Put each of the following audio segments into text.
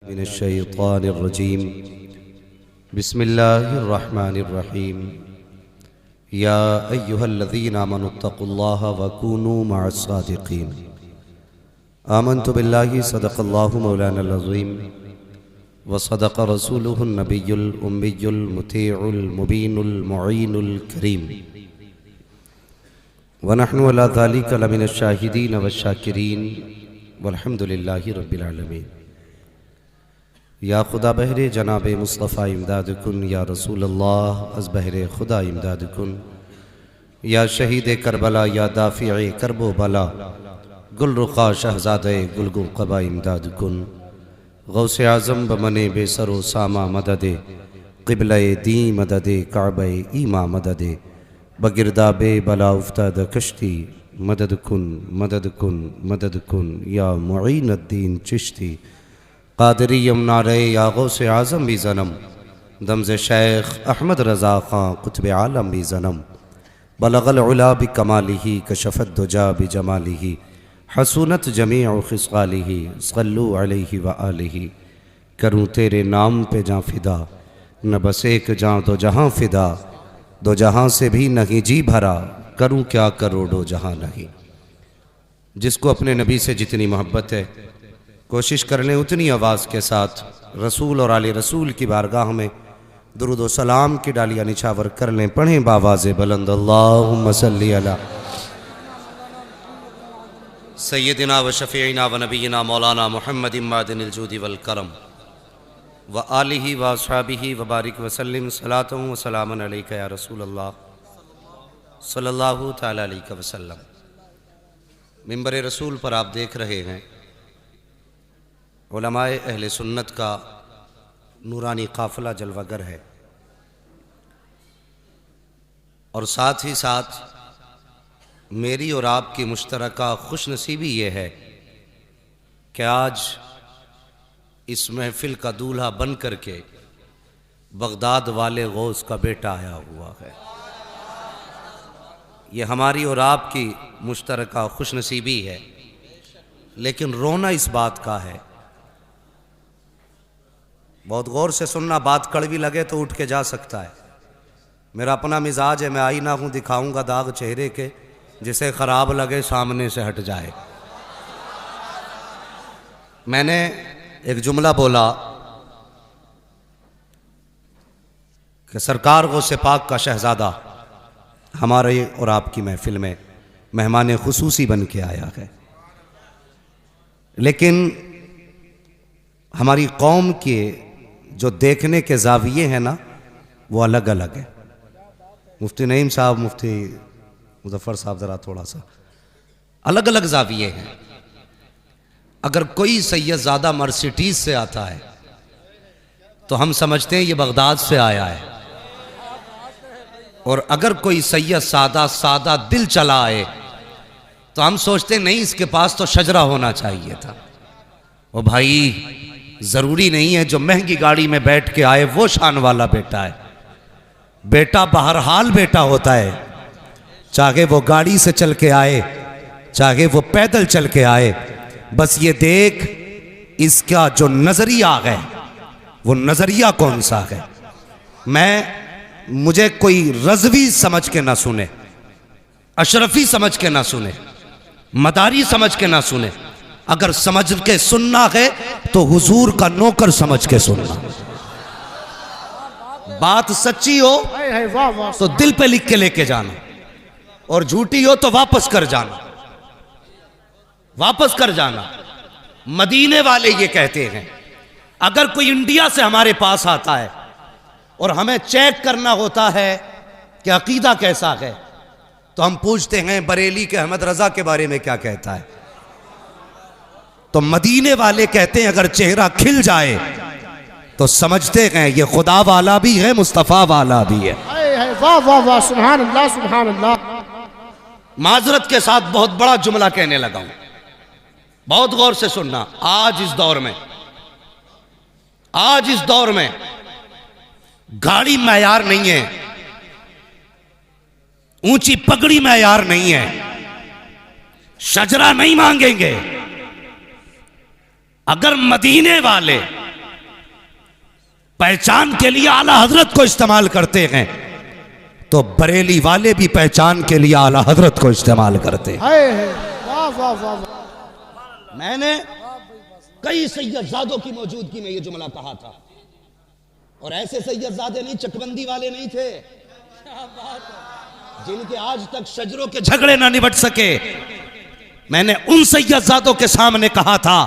मिनश्शैतानिर्रजीम बिस्मिल्लाहिर्रहमानिर्रहीम या अय्युहल्लज़ीना आमनुत्तक़ुल्लाह वकूनू मअस्सादिक़ीन आमन्तु बिल्लाहि सदक़ल्लाहु मौलानल अज़ीम व सदक़ रसूलुहुन नबियुल उम्मियुल मुतीउल मुबीनुल मुईनुल करीम व नहनु अला ज़ालिका लमिनश शाहिदीन वश्शाकिरीन वल्हम्दुलिल्लाहि रब्बिल आलमीन। या खुदा बहरे जनाब मुस्तफ़ा इमदाद कुन, या रसूल अल्लाह अज़ बहरे खुदा इमदाद कुन, या शहीद करबला, या दाफ़िए करबो बला, गुलरुखा शहज़ादे गुलगु क़बा इमदाद कुन। गौसे आज़म बमने बेसरो सामा मददे, क़िबले दी मददे, काबे ईमा मददे, बगिरदाबे बला उफ्ताद कश्ती मदद कुन मदद कुन मदद कुन, या मुईनुद्दीन चिश्ती क़ादरी यमुनारे, या गौसे आज़म भी ज़नम, दमज़े शेख अहमद रज़ा ख़ां क़ुत्ब आलम भी ज़नम, बलगल उला बि कमालिही कशफ़त दुजा बि जमालिही, हसूनत जमीअ ख़िस्क़ालिही, सल्लु अलैहि व आलिही। करूँ तेरे नाम पे जाँ फ़िदा, न बस एक जाँ दो जहाँ फ़िदा, दो जहाँ से भी नहीं जी भरा, करूँ क्या करोड़ों जहाँ नहीं। जिसको अपने नबी से जितनी मोहब्बत है कोशिश कर लें उतनी आवाज़ के साथ रसूल और आले रसूल की बारगाह में दुरूद व सलाम की डालियाँ निछावर कर लें। पढ़ें बावाज़े बुलंद अल्लाहुम्मा सल्ली अला सय्यदिना व शफ़ीइना व नबीना मौलाना मुहम्मदिन मादिनिल जूदि वल करम व आलिही व अस्हाबिही व बारिक व सल्लिम सलातन व सलामन अलैका या रसूल अल्लाह सल्लल्लाहु तआला अलैहि वसल्लम। मिंबर रसूल पर आप देख रहे हैं उलमाए अहले सुन्नत का नूरानी काफ़िला जलवागर है, और साथ ही साथ मेरी और आपकी मुश्तरका खुशनसीबी ये है कि आज इस महफिल का दूल्हा बन करके बगदाद वाले गौस का बेटा आया हुआ है। ये हमारी और आपकी मुश्तरका खुशनसीबी है, लेकिन रोना इस बात का है, बहुत गौर से सुनना, बात कड़वी लगे तो उठ के जा सकता है। मेरा अपना मिजाज है, मैं आईना हूँ, दिखाऊंगा दाग चेहरे के, जिसे ख़राब लगे सामने से हट जाए। मैंने एक जुमला बोला कि सरकार गौसे पाक का शहज़ादा हमारे और आपकी महफिल में मेहमान खुसूसी बन के आया है, लेकिन हमारी कौम के जो देखने के ज़ाविये हैं ना वो अलग अलग है। मुफ्ती नईम साहब, मुफ्ती मुज़फ़्फ़र साहब ज़रा थोड़ा सा अलग अलग ज़ाविये हैं। अगर कोई सैयदज़ादा मर्सिडीज़ से आता है तो हम समझते हैं ये बगदाद से आया है, और अगर कोई सैयद सादा दिल चला आए तो हम सोचते हैं नहीं, इसके पास तो शजरा होना चाहिए था। ओ भाई, ज़रूरी नहीं है जो महंगी गाड़ी में बैठ के आए वो शान वाला बेटा है। बेटा बहरहाल बेटा होता है, चाहे वो गाड़ी से चल के आए चाहे वो पैदल चल के आए। बस ये देख इसका जो नज़रिया है वो नज़रिया कौन सा है। मुझे कोई रज़वी समझ के ना सुने, अशरफी समझ के ना सुने, मदारी समझ के ना सुने। अगर समझ के सुनना है तो हुजूर का नौकर समझ के सुनना। बात सच्ची हो तो दिल पे लिख के लेके जाना, और झूठी हो तो वापस कर जाना, वापस कर जाना। मदीने वाले ये कहते हैं, अगर कोई इंडिया से हमारे पास आता है और हमें चेक करना होता है कि अकीदा कैसा है, तो हम पूछते हैं बरेली के अहमद रजा के बारे में क्या कहता है। तो मदीने वाले कहते हैं अगर चेहरा खिल जाए तो समझते हैं ये खुदा वाला भी है, मुस्तफ़ा वाला भी है। वाह वाह वाह, सुभान अल्लाह सुभान अल्लाह। माजरत के साथ बहुत बड़ा जुमला कहने लगा हूं, बहुत गौर से सुनना। आज इस दौर में गाड़ी मैयार नहीं है, ऊंची पगड़ी मैयार नहीं है, शजरा नहीं मांगेंगे। अगर मदीने वाले पहचान के लिए आला हजरत को इस्तेमाल करते हैं, तो बरेली वाले भी पहचान के लिए आला हजरत को इस्तेमाल करते हैं। वाह वाह वाह। मैंने कई सैयदजादों की मौजूदगी में ये जुमला कहा था, और ऐसे सैयदजादे नहीं, चकबंदी वाले नहीं थे जिनके आज तक शजरों के झगड़े ना निबट सके। मैंने उन सैयदजादों के सामने कहा था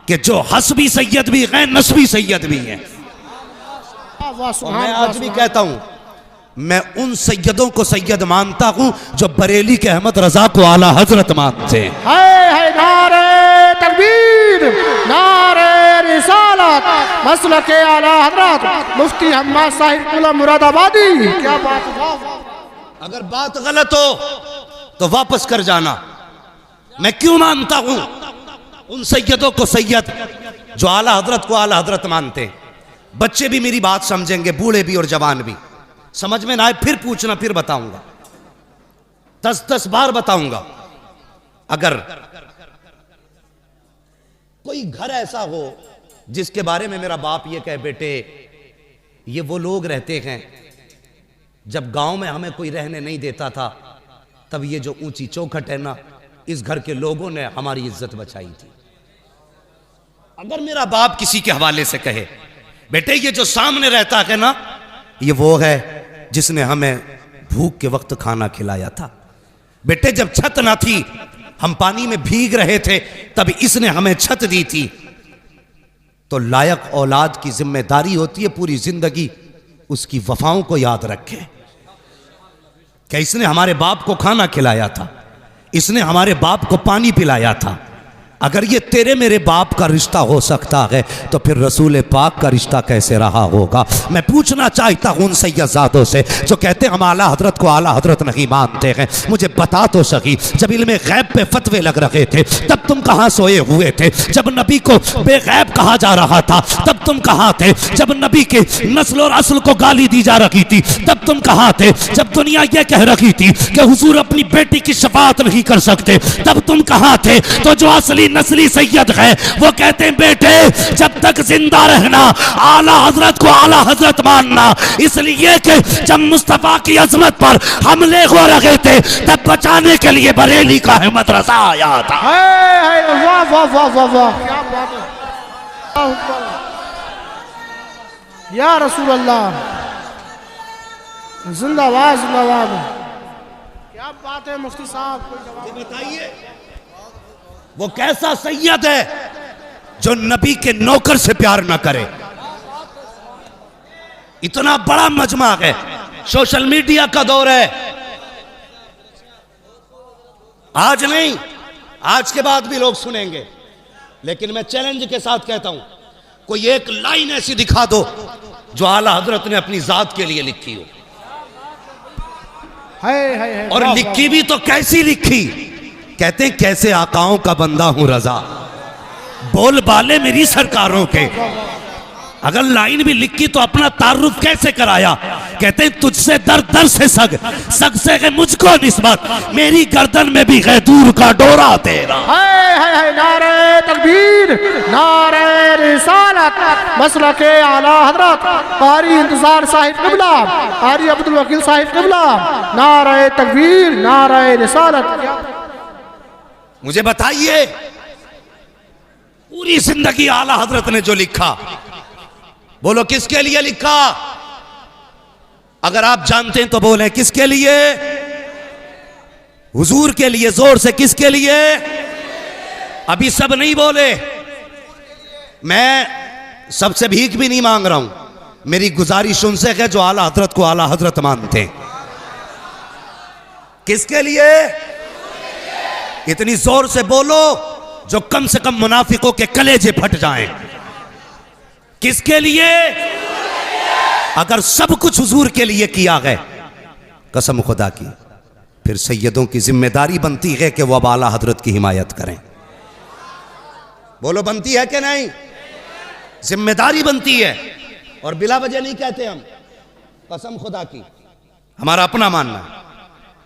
कि जो हस्बी सैयद भी हैं, नस्बी सैयद भी हैं। और मैं आज भी कहता हूं, मैं उन सैयदों को सैयद मानता हूं जो बरेली के अहमद रजा को आला हजरत मानते हैं। नारे तकबीर, नारे रिसालत, मसलके आला हजरत मुफ्ती हम्माद साहिब कुला मुरादाबादी। क्या बात है। अगर बात गलत हो तो वापस कर जाना। मैं क्यों मानता हूं उन सैयदों को सैयद जो आला हजरत को आला हजरत मानते हैं? बच्चे भी मेरी बात समझेंगे, बूढ़े भी और जवान भी। समझ में ना आए फिर पूछना, फिर बताऊंगा, 10-10 बार बताऊंगा। अगर कोई घर ऐसा हो जिसके बारे में मेरा बाप ये कहे, बेटे ये वो लोग रहते हैं, जब गांव में हमें कोई रहने नहीं देता था तब ये जो ऊंची चौखट है ना, इस घर के लोगों ने हमारी इज्जत बचाई थी। अगर मेरा बाप किसी के हवाले से कहे, बेटे ये जो सामने रहता है ना, ये वो है जिसने हमें भूख के वक्त खाना खिलाया था। बेटे जब छत ना थी, हम पानी में भीग रहे थे, तब इसने हमें छत दी थी। तो लायक औलाद की जिम्मेदारी होती है पूरी जिंदगी उसकी वफाओं को याद रखे। क्या इसने हमारे बाप को खाना खिलाया था, इसने हमारे बाप को पानी पिलाया था। अगर ये तेरे मेरे बाप का रिश्ता हो सकता है तो फिर रसूल पाक का रिश्ता कैसे रहा होगा? मैं पूछना चाहता हूं उन सैयदजादों से जो कहते हैं हम आला हजरत को आला हजरत नहीं मानते हैं, मुझे बता तो सही, जब इल्मे गैब पे फतवे लग रहे थे तब तुम कहां सोए हुए थे? जब नबी को बेगैब कहा जा रहा था तब तुम कहां थे? जब नबी के नस्ल और असल को गाली दी जा रही थी तब तुम कहां थे? जब दुनिया यह कह रही थी कि हुजूर अपनी बेटी की शफाअत नहीं कर सकते तब तुम कहां थे? तो जो असली नस्ली सैयद है वो कहते हैं, बेटे जब तक जिंदा रहना आला हजरत को आला हजरत मानना, इसलिए कि जब मुस्तफा की अजमत पर हमले हो रहे थे तब बचाने के लिए बरेली का अहमद रजा आया था। वाह वाह वाह वाह वाह, क्या बात है। या रसूल अल्लाह, जिंदाबाद जिंदाबाद। क्या बात है मुफ्ती साहब, कोई जवाब बताइए वो कैसा सैयद है जो नबी के नौकर से प्यार ना करे? इतना बड़ा मजमा है, सोशल मीडिया का दौर है। आज नहीं, आज के बाद भी लोग सुनेंगे, लेकिन मैं चैलेंज के साथ कहता हूं, कोई एक लाइन ऐसी दिखा दो जो आला हजरत ने अपनी जात के लिए लिखी हो। है और लिखी भी तो कैसी लिखी? कहते हैं कैसे आकाओं का बंदा हूं रजा, बोल बाले मेरी सरकारों के। अगर लाइन भी लिखी तो अपना तारुफ कैसे कराया? कहते हैं तुझसे दर दर से सग, सग से है मुझको निस्बत, मेरी गर्दन में भी है दूर का डोरा तेरा। है नारे तकबीर, नारे रिसालत, मसलके आला हजरत कारी इंतजार साहिब क़िबला, कारी अब्दुल वकील साहिब क़िबला, नारे तकबीर, नारे रिसालत। मुझे बताइए पूरी जिंदगी आला हजरत ने जो लिखा, बोलो किसके लिए लिखा? अगर आप जानते हैं तो बोले किसके लिए? हुजूर के लिए। जोर से किसके लिए? अभी सब नहीं बोले। मैं सबसे भीख भी नहीं मांग रहा हूं, मेरी गुजारिश उनसे है जो आला हजरत को आला हजरत मानते हैं। किसके लिए? इतनी जोर से बोलो जो कम से कम मुनाफिकों के कलेजे फट जाएं। किसके लिए? अगर सब कुछ हुजूर के लिए किया गया, कसम खुदा की, फिर सैयदों की जिम्मेदारी बनती है कि वो अब आला हजरत की हिमायत करें। बोलो बनती है कि नहीं? जिम्मेदारी बनती है, और बिला वजह नहीं कहते हम, कसम खुदा की हमारा अपना मानना है।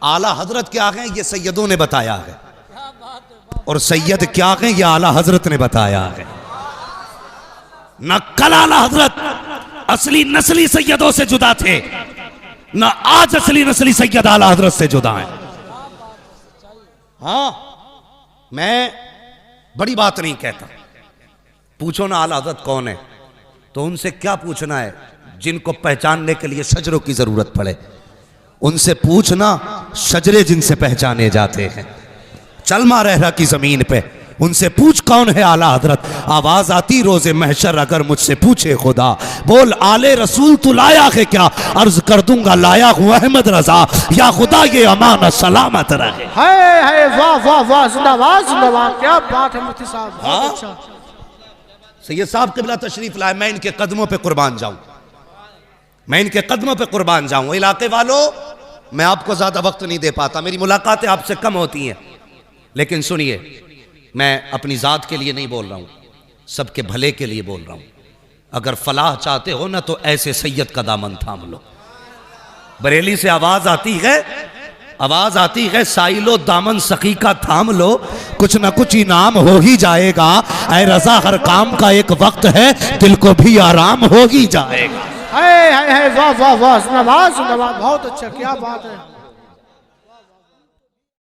आला हजरत क्या है ये सैयदों ने बताया है, और सैयद क्या है ये आला हजरत ने बताया है। न कल आला हजरत असली नस्ली सैयदों से जुदा थे, ना आज असली नस्ली सैयद आला हजरत से जुदा हैं। हाँ, मैं बड़ी बात नहीं कहता। पूछो ना आला हजरत कौन है, तो उनसे क्या पूछना है जिनको पहचानने के लिए शजरों की जरूरत पड़े। उनसे पूछना शजरे जिनसे पहचाने जाते हैं चलमा रहरा की जमीन पे। उनसे पूछ कौन है आला हजरत। आवाज आती रोजे महशर अगर मुझसे पूछे खुदा, बोल आले रसूल तू लाया है क्या, अर्ज कर दूंगा लाया हूं अहमद रजा, या खुदा ये अमानत सलामत रहे। है वाह वाह वाह, जिंदाबाद जिंदाबाद, क्या बात है मुफ्ती साहब, बहुत अच्छा। सैयद साहब क़िबला तशरीफ लाए, मैं इनके कदमों पे कुर्बान जाऊं, मैं इनके कदमों पे कुर्बान जाऊं। इलाके वालों, मैं आपको ज्यादा वक्त नहीं दे पाता, मेरी मुलाकातें आपसे कम होती हैं, लेकिन सुनिए, मैं अपनी जात के लिए नहीं बोल रहा हूं, सबके भले के लिए बोल रहा हूं। अगर फलाह चाहते हो ना तो ऐसे सैयद का दामन थाम लो। बरेली से आवाज आती है साइलो दामन सखी का थाम लो, कुछ ना कुछ इनाम हो ही जाएगा। ऐ रजा हर काम का एक वक्त है, दिल को भी आराम हो ही जाएगा। है वाह वाह वाह, जिंदाबाद जिंदाबाद, बहुत अच्छा, क्या बात है।